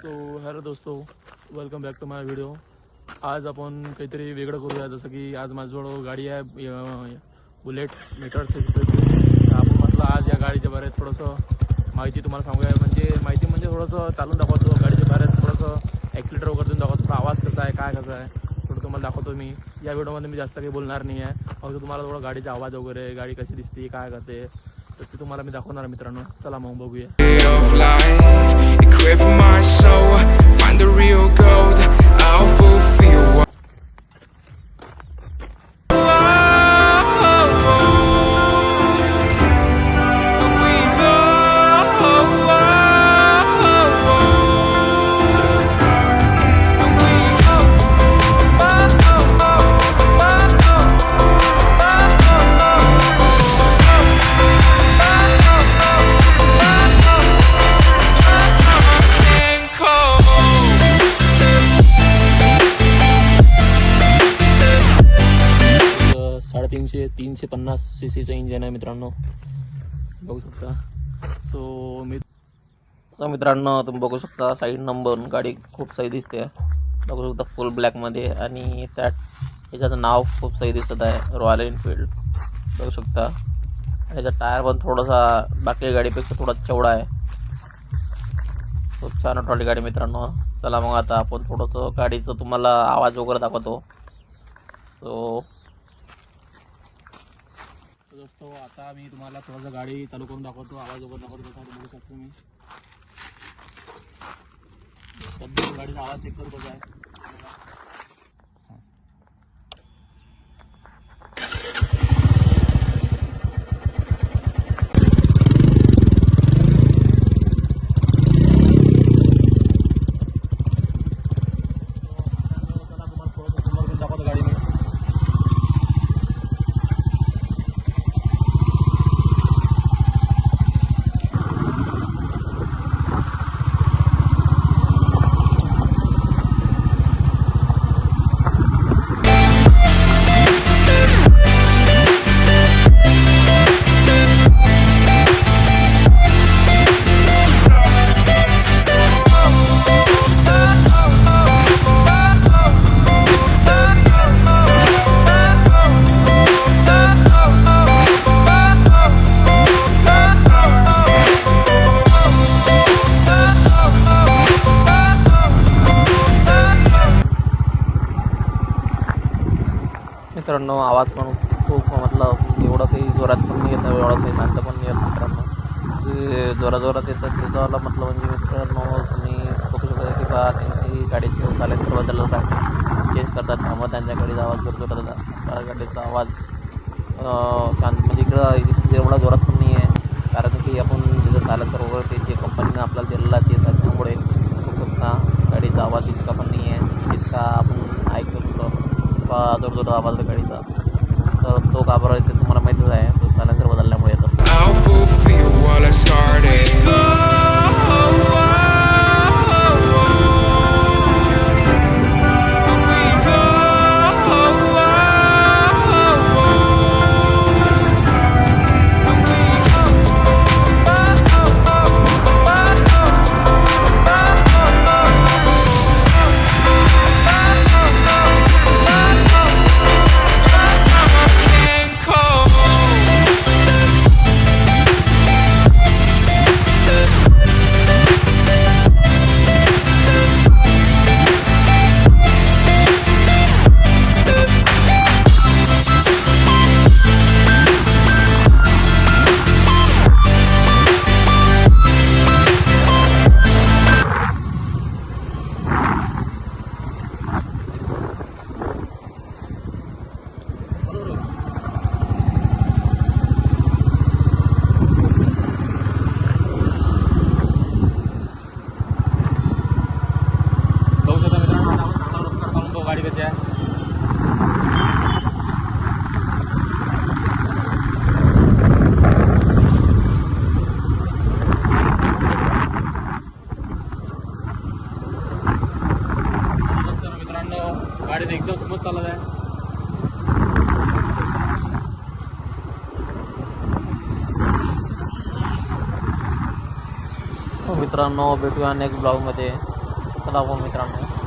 So hello दोस्तो, welcome back to my video. आज आपण काहीतरी वेगळं करूया. जसं की आज माझ्याजवळ गाडी आहे बुलेट मीटर 350. आपण म्हटलं आज या गाडीच्या बारेत थोडंसं माहिती तुम्हाला सांगूया. माहिती म्हणजे थोडंसं चालून दाखवतो गाडीच्या बारेत, थोडंसं ॲक्सिलेटर वगैरे देऊन दाखवतो, थोडा आवाज कसा आहे काय कसं आहे थोडं तुम्हाला दाखवतो. मी या व्हिडिओमध्ये मी जास्त काही बोलणार नाही आहे, फक्त तुम्हाला थोडं गाडीचा आवाज वगैरे, गाडी कशी दिसते काय करते तर ते तुम्हाला मी दाखवणार मित्रांनो. चला मग बघूया. Equip my soul, find the real gold. I'll fulfill what तीनशे 350 सीसीचं इंजन आहे मित्रांनो, बघू शकता. मित्रांनो तुम्ही बघू शकता साईड नंबर गाडी खूप सही दिसते, बघू शकता फुल ब्लॅकमध्ये. आणि त्यात ह्याच्याचं नाव खूप सही दिसत आहे, रॉयल एनफिल्ड बघू शकता. ह्याचा टायर पण थोडासा बाकी गाडीपेक्षा थोडा चौडा आहे. खूप छान वाटली गाडी मित्रांनो. चला मग आता आपण थोडंसं गाडीचं तुम्हाला आवाज वगैरे दाखवतो. दोस्तो आता मी तुम्हाला थोडंसं गाडी चालू करून दाखवतो, आवाज वगैरे दाखवतो कसा बघू शकतो तुम्ही. सध्या गाडीचा आवाज चेक करतो काय. मित्रांनो आवाज पण खूप मतलब एवढं काही जोरात पण नाही येत, एवढं काही शांत पण नाही येत मित्रांनो. जे जोरात येतात त्याचावाला मतलब म्हणजे मित्रांनो तुम्ही बघू शकता की बा त्यांची गाडीचे सायलेन्सर बदललं पाहिजे, चेंज करतात त्यामुळे त्यांच्या गाडीचा आवाज जोरात होता. गाडीचा आवाज शांत म्हणजे इकडं एवढा जोरात पण नाही आहे, कारण की आपण तिथं सायलेन्सर वगैरे ते जे कंपनीनं आपल्याला दिलेला ते त्यामुळे बघू शकता गाडीचा आवाज इतका पण नाही आहे जितका आपण ऐकतो जोरजोरात आवाज गाडीचा. तर तो का बरं ते तुम्हाला माहितीच आहे, तो सायलेन्सर बदलल्यामुळे येत असतो. गाडी कशी आहे मित्रांनो, गाडी एकदम स्मूथ चालत आहे. मित्रांनो भेटूया नेक्स्ट ब्लॉगमध्ये. चला हो मित्रांनो